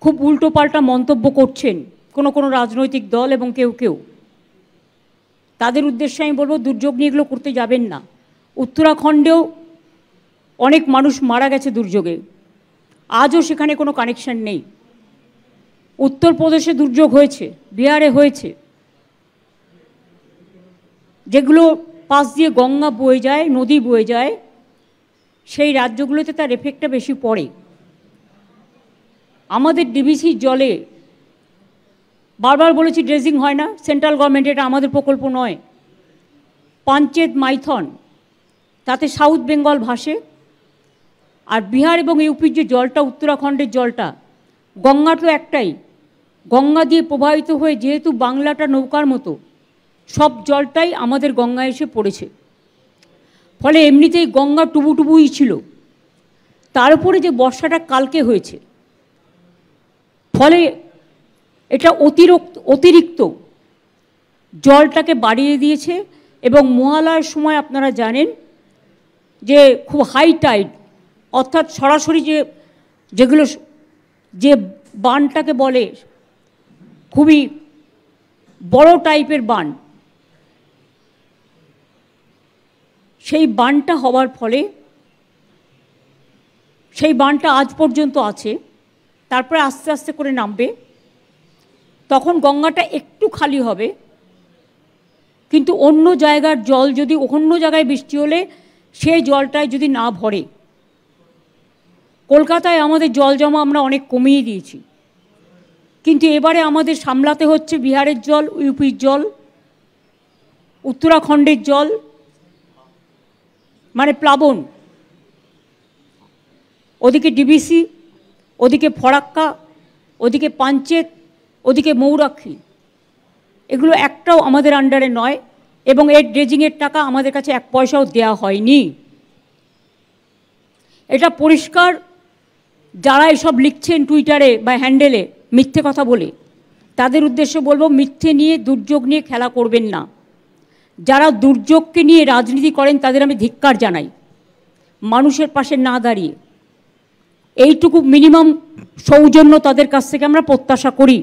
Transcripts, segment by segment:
খুব উল্টোপাল্টা মন্তব্য করছেন কোনো কোনো রাজনৈতিক দল এবং কেউ কেউ। তাদের উদ্দেশ্যে আমি বলবো, দুর্যোগ নিয়ে এগুলো করতে যাবেন না। উত্তরাখণ্ডেও অনেক মানুষ মারা গেছে দুর্যোগে, আজও সেখানে কোনো কানেকশন নেই। উত্তরপ্রদেশে দুর্যোগ হয়েছে, বিহারে হয়েছে, যেগুলো পাশ দিয়ে গঙ্গা বয়ে যায়, নদী বয়ে যায়, সেই রাজ্যগুলোতে তার এফেক্টটা বেশি পড়ে। আমাদের ডিবিসির জলে বারবার বলেছি ড্রেজিং হয় না, সেন্ট্রাল গভর্নমেন্ট, এটা আমাদের প্রকল্প নয়। পাঞ্চেত মাইথন, তাতে সাউথ বেঙ্গল ভাসে। আর বিহার এবং ইউপির যে জলটা, উত্তরাখণ্ডের জলটা, গঙ্গা তো একটাই, গঙ্গা দিয়ে প্রবাহিত হয়ে যেহেতু বাংলাটা নৌকার মতো, সব জলটাই আমাদের গঙ্গায় এসে পড়েছে। ফলে এমনিতেই গঙ্গা টুবুটুবুই ছিল, তার উপরে যে বর্ষাটা কালকে হয়েছে, ফলে এটা অতিরিক্ত জলটাকে বাড়িয়ে দিয়েছে। এবং মহালয়ার সময় আপনারা জানেন যে খুব হাই টাইড, অর্থাৎ সরাসরি যেগুলো যে বানটাকে বলে খুবই বড় টাইপের বান, সেই বানটা হওয়ার ফলে, সেই বানটা আজ পর্যন্ত আছে, তারপরে আস্তে আস্তে করে নামবে, তখন গঙ্গাটা একটু খালি হবে। কিন্তু অন্য জায়গার জল যদি, অন্য জায়গায় বৃষ্টি হলে সেই জলটায় যদি না ভরে, কলকাতায় আমাদের জল জমা আমরা অনেক কমিয়ে দিয়েছি, কিন্তু এবারে আমাদের সামলাতে হচ্ছে বিহারের জল, ইউপির জল, উত্তরাখণ্ডের জল, মানে প্লাবন, ওদিকে ডিবিসি, ওদিকে ফরাক্কা, ওদিকে পাঞ্চেত, ওদিকে মৌরাক্ষী, এগুলো একটাও আমাদের আন্ডারে নয়। এবং এর ড্রেজিংয়ের টাকা আমাদের কাছে এক পয়সাও দেওয়া হয়নি। এটা পরিষ্কার। যারা এসব লিখছেন টুইটারে বা হ্যান্ডেলে মিথ্যে কথা বলে, তাদের উদ্দেশ্যে বলবো, মিথ্যে নিয়ে, দুর্যোগ নিয়ে খেলা করবেন না। যারা দুর্যোগকে নিয়ে রাজনীতি করেন তাদের আমি ধিক্কার জানাই, মানুষের পাশে না দাঁড়িয়ে। এইটুকু মিনিমাম সৌজন্য তাদের কাছ থেকে আমরা প্রত্যাশা করি।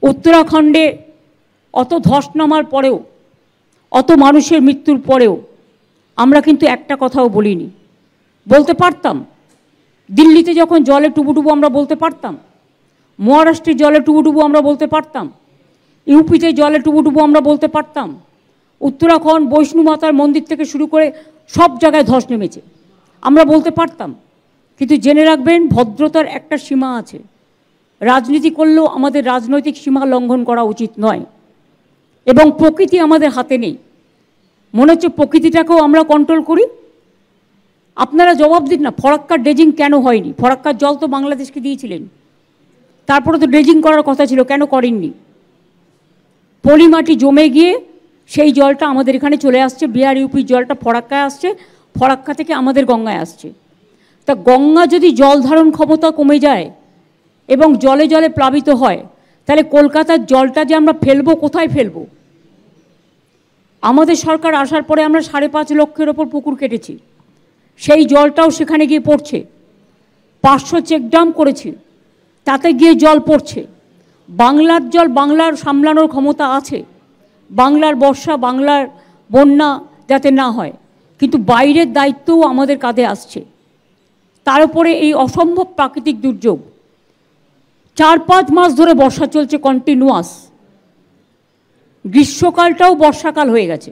উত্তরাখণ্ডে অত ধস নামার পরেও, অত মানুষের মৃত্যুর পরেও আমরা কিন্তু একটা কথাও বলিনি। বলতে পারতাম, দিল্লিতে যখন জলে টুবুটুবু আমরা বলতে পারতাম, মহারাষ্ট্রের জলে টুবুটুবু আমরা বলতে পারতাম, ইউপিতে জলে টুবুটুবু আমরা বলতে পারতাম। উত্তরাখণ্ড বৈষ্ণু মাতার মন্দির থেকে শুরু করে সব জায়গায় ধস নেমেছে, আমরা বলতে পারতাম। কিন্তু জেনে রাখবেন, ভদ্রতার একটা সীমা আছে। রাজনীতি করলেও আমাদের রাজনৈতিক সীমা লঙ্ঘন করা উচিত নয়। এবং প্রকৃতি আমাদের হাতে নেই, মনে হচ্ছে প্রকৃতিটাকেও আমরা কন্ট্রোল করি। আপনারা জবাব দিন না, ফরাক্কার ড্রেজিং কেন হয়নি? ফরাক্কার জল তো বাংলাদেশকে দিয়েছিলেন, তারপরে তো ড্রেজিং করার কথা ছিল, কেন করেননি? পলি মাটি জমে গিয়ে সেই জলটা আমাদের এখানে চলে আসছে, বিহার ইউপির জলটা ফরাক্কায় আসছে, ফরাক্কা থেকে আমাদের গঙ্গায় আসছে। তা গঙ্গা যদি জল ধারণ ক্ষমতা কমে যায় এবং জলে জলে প্লাবিত হয়, তাহলে কলকাতার জলটা যে আমরা ফেলবো, কোথায় ফেলবো? আমাদের সরকার আসার পরে আমরা 5.5 লক্ষের ওপর পুকুর কেটেছি, সেই জলটাও সেখানে গিয়ে পড়ছে। 500 চেকডাম করেছি, তাতে গিয়ে জল পড়ছে। বাংলার জল বাংলার সামলানোর ক্ষমতা আছে, বাংলার বর্ষা, বাংলার বন্যা যাতে না হয়, কিন্তু বাইরের দায়িত্বও আমাদের কাঁধে আসছে। তার উপরে এই অসম্ভব প্রাকৃতিক দুর্যোগ, 4-5 মাস ধরে বর্ষা চলছে কন্টিনিউয়াস, গ্রীষ্মকালটাও বর্ষাকাল হয়ে গেছে,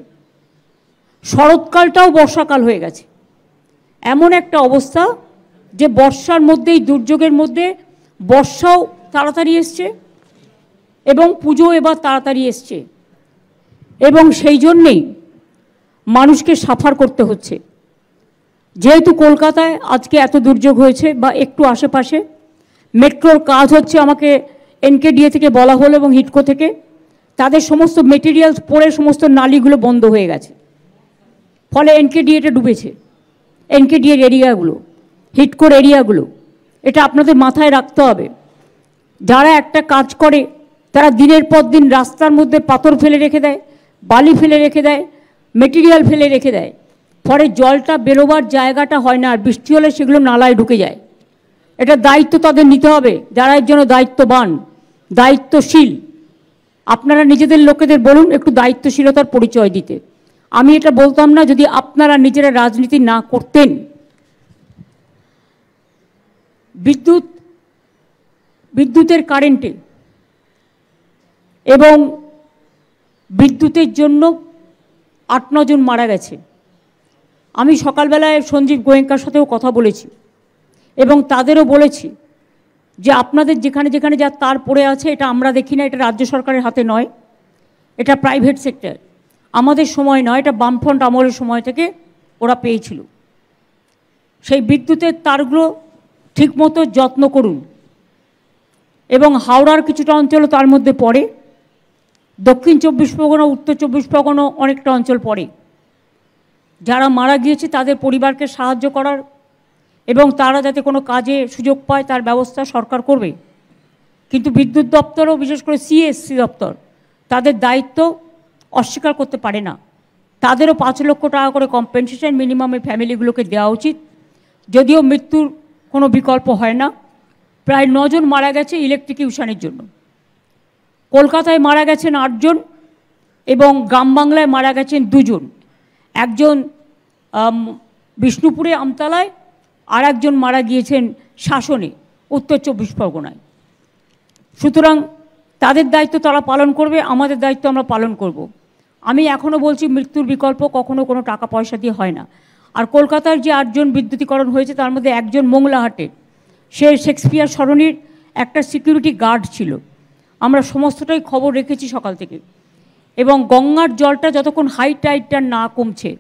শরৎকালটাও বর্ষাকাল হয়ে গেছে। এমন একটা অবস্থা যে বর্ষার মধ্যেই, দুর্যোগের মধ্যে বর্ষাও তাড়াতাড়ি এসছে এবং পুজো এবার তাড়াতাড়ি এসছে, এবং সেই জন্যেই মানুষকে সাফার করতে হচ্ছে। যেহেতু কলকাতায় আজকে এত দুর্যোগ হয়েছে বা একটু আশেপাশে, মেট্রোর কাজ হচ্ছে, আমাকে এনকেডিএ থেকে বলা হলো এবং হিডকো থেকে, তাদের সমস্ত মেটেরিয়ালস পড়ে সমস্ত নালিগুলো বন্ধ হয়ে গেছে, ফলে এনকেডিএটা ডুবেছে, এনকেডিএর এরিয়াগুলো, হিডকোর এরিয়াগুলো। এটা আপনাদের মাথায় রাখতে হবে। যারা একটা কাজ করে তারা দিনের পর দিন রাস্তার মধ্যে পাথর ফেলে রেখে দেয়, বালি ফেলে রেখে দেয়, মেটেরিয়াল ফেলে রেখে দেয়, ফলে জলটা বেরোবার জায়গাটা হয় না, আর বৃষ্টি হলে সেগুলো নালায় ঢুকে যায়। এটা দায়িত্ব তাদের নিতে হবে, যারা এর জন্য দায়িত্ববান, দায়িত্বশীল। আপনারা নিজেদের লোকেদের বলুন একটু দায়িত্বশীলতার পরিচয় দিতে। আমি এটা বলতাম না যদি আপনারা নিজেরা রাজনীতি না করতেন। বিদ্যুতের কারেন্টে এবং বিদ্যুতের জন্য 8-9 জন মারা গেছে। আমি সকালবেলায় সঞ্জীব গোয়েঙ্কার সাথেও কথা বলেছি এবং তাদেরও বলেছি যে আপনাদের যেখানে যেখানে যা তার পড়ে আছে এটা আমরা দেখি না, এটা রাজ্য সরকারের হাতে নয়, এটা প্রাইভেট সেক্টর, আমাদের সময় নয়, এটা বামফ্রন্ট আমলের সময় থেকে ওরা পেয়েছিল। সেই বিদ্যুতের তারগুলো ঠিকমতো যত্ন করুন। এবং হাওড়ার কিছুটা অঞ্চল তার মধ্যে পড়ে, দক্ষিণ 24 পরগনা, উত্তর 24 পরগনা অনেকটা অঞ্চল পড়ে। যারা মারা গিয়েছে তাদের পরিবারকে সাহায্য করার এবং তারা যাতে কোনো কাজে সুযোগ পায় তার ব্যবস্থা সরকার করবে। কিন্তু বিদ্যুৎ দপ্তরও, বিশেষ করে সিএসসি দপ্তর, তাদের দায়িত্ব অস্বীকার করতে পারে না। তাদেরও 5 লক্ষ টাকা করে কম্পেনসেশন মিনিমামে ফ্যামিলিগুলোকে দেওয়া উচিত। যদিও মৃত্যুর কোনো বিকল্প হয় না। প্রায় 9 জন মারা গেছে ইলেকট্রিকিউশনের জন্য। কলকাতায় মারা গেছেন 8 জন এবং গ্রাম বাংলায় মারা গেছেন 2 জন। একজন বিষ্ণুপুরে আমতলায়, আর একজন মারা গিয়েছেন শাসনে, উত্তর 24 পরগনায়। সুতরাং তাদের দায়িত্ব তারা পালন করবে, আমাদের দায়িত্ব আমরা পালন করব। আমি এখনও বলছি মৃত্যুর বিকল্প কখনো কোনো টাকা পয়সা দিয়ে হয় না। আর কলকাতার যে 8 জন বিদ্যুতীকরণ হয়েছে তার মধ্যে একজন মোংলাহাটে, সে শেক্সপিয়ার সরণির একটা সিকিউরিটি গার্ড ছিল। আমরা সমস্তটাই খবর রেখেছি সকাল থেকে। এবং গঙ্গার জলটা যতক্ষণ হাই টাইডটা না কমছে,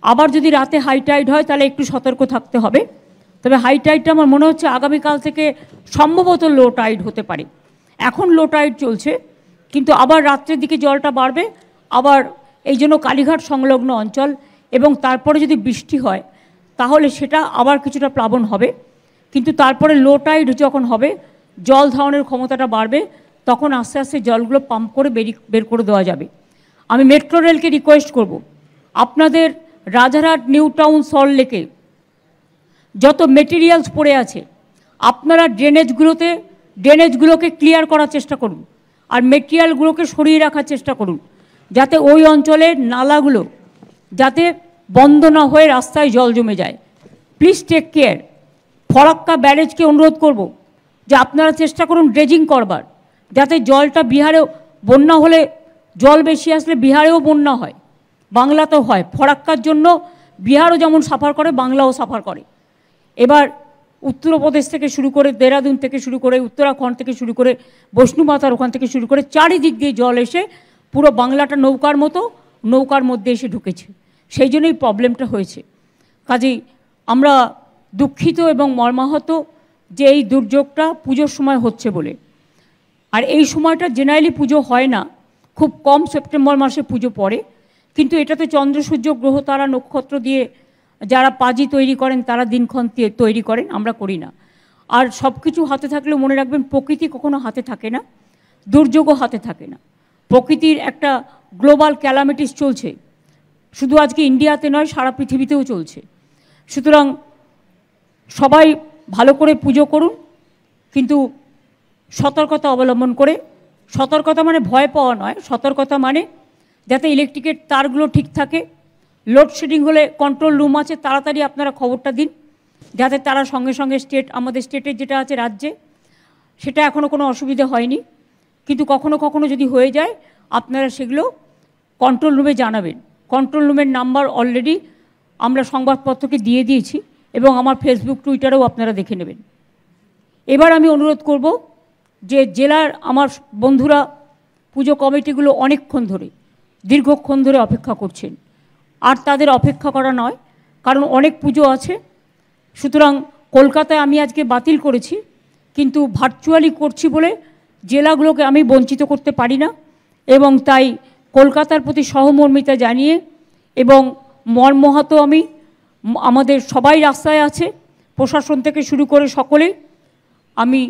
আবার যদি রাতে হাই টাইড হয় তাহলে একটু সতর্ক থাকতে হবে। তবে হাই টাইডটা আমার মনে হচ্ছে আগামীকাল থেকে সম্ভবত লো টাইড হতে পারে। এখন লো টাইড চলছে, কিন্তু আবার রাত্রের দিকে জলটা বাড়বে। আবার এই জন্য কালীঘাট সংলগ্ন অঞ্চল এবং তারপরে যদি বৃষ্টি হয় তাহলে সেটা আবার কিছুটা প্লাবন হবে। কিন্তু তারপরে লো টাইড যখন হবে, জল ধারণের ক্ষমতাটা বাড়বে, তখন আস্তে আস্তে জলগুলো পাম্প করে বের করে দেওয়া যাবে। আমি মেট্রো রেলকে রিকোয়েস্ট করব, আপনাদের রাজারহাট, নিউ টাউন, সল্টলেকে যত মেটেরিয়ালস পড়ে আছে আপনারা ড্রেনেজগুলোকে ক্লিয়ার করার চেষ্টা করুন আর মেটেরিয়ালগুলোকে সরিয়ে রাখার চেষ্টা করুন, যাতে ওই অঞ্চলের নালাগুলো যাতে বন্ধ না হয়ে রাস্তায় জল জমে যায়। Please take care. ফরাক্কা ব্যারেজকে অনুরোধ করব যে আপনারা চেষ্টা করুন ড্রেজিং করবার, যাতে জলটা বিহারেও, বন্যা হলে জল বেশি আসলে বিহারেও বন্যা হয়, বাংলাতেও হয়। ফরাক্কার জন্য বিহারও যেমন সাফার করে, বাংলাও সাফার করে। এবার উত্তরপ্রদেশ থেকে শুরু করে, দেরাদুন থেকে শুরু করে, উত্তরাখণ্ড থেকে শুরু করে, বৈষ্ণুমাতার ওখান থেকে শুরু করে চারিদিক দিয়ে জল এসে পুরো বাংলাটা নৌকার মধ্যে এসে ঢুকেছে। সেই জন্যই প্রবলেমটা হয়েছে। কাজেই আমরা দুঃখিত এবং মর্মাহত যে এই দুর্যোগটা পুজোর সময় হচ্ছে বলে। আর এই সময়টা জেনারেলি পুজো হয় না, খুব কম সেপ্টেম্বর মাসে পুজো পড়ে। কিন্তু এটাতে চন্দ্র, সূর্য, গ্রহ, তারা, নক্ষত্র দিয়ে যারা পাজি তৈরি করেন তারা দিনক্ষণ তৈরি করেন, আমরা করি না। আর সব কিছু হাতে থাকলেও মনে রাখবেন প্রকৃতি কখনো হাতে থাকে না, দুর্যোগও হাতে থাকে না। প্রকৃতির একটা গ্লোবাল ক্যালামিটিস চলছে, শুধু আজকে ইন্ডিয়াতে নয়, সারা পৃথিবীতেও চলছে। সুতরাং সবাই ভালো করে পুজো করুন, কিন্তু সতর্কতা অবলম্বন করে। সতর্কতা মানে ভয় পাওয়া নয়, সতর্কতা মানে যাতে ইলেকট্রিকের তারগুলো ঠিক থাকে। লোডশেডিং হলে কন্ট্রোল রুম আছে, তাড়াতাড়ি আপনারা খবরটা দিন, যাতে তারা সঙ্গে সঙ্গে আমাদের স্টেটের যেটা আছে রাজ্যে, সেটা এখনও কোনো অসুবিধা হয়নি। কিন্তু কখনো কখনো যদি হয়ে যায় আপনারা সেগুলো কন্ট্রোল রুমে জানাবেন। কন্ট্রোল রুমের নাম্বার অলরেডি আমরা সংবাদপত্রকে দিয়ে দিয়েছি এবং আমার ফেসবুক, টুইটারেও আপনারা দেখে নেবেন। এবার আমি অনুরোধ করব যে জেলার আমার বন্ধুরা, পুজো কমিটিগুলো অনেকক্ষণ ধরে, দীর্ঘক্ষণ ধরে অপেক্ষা করছেন। আর তাদের অপেক্ষা করা নয়, কারণ অনেক পুজো আছে। সুতরাং কলকাতায় আমি আজকে বাতিল করেছি, কিন্তু ভার্চুয়ালি করছি বলে জেলাগুলোকে আমি বঞ্চিত করতে পারি না। এবং তাই কলকাতার প্রতি সহমর্মিতা জানিয়ে এবং মর্মাহত আমাদের সবাই রাস্তায় আছে, প্রশাসন থেকে শুরু করে সকলে, আমি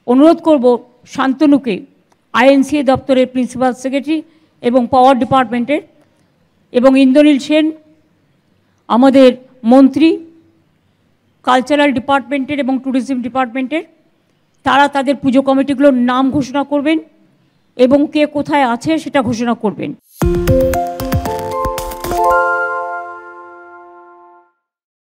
অনুরোধ করব শান্তনুকে, আইএনসিএ দপ্তরের প্রিন্সিপাল সেক্রেটারি এবং পাওয়ার ডিপার্টমেন্টের, এবং ইন্দ্রনীল সেন আমাদের মন্ত্রী, কালচারাল ডিপার্টমেন্টের এবং ট্যুরিজম ডিপার্টমেন্টের, তারা তাদের পুজো কমিটিগুলোর নাম ঘোষণা করবেন এবং কে কোথায় আছে সেটা ঘোষণা করবেন।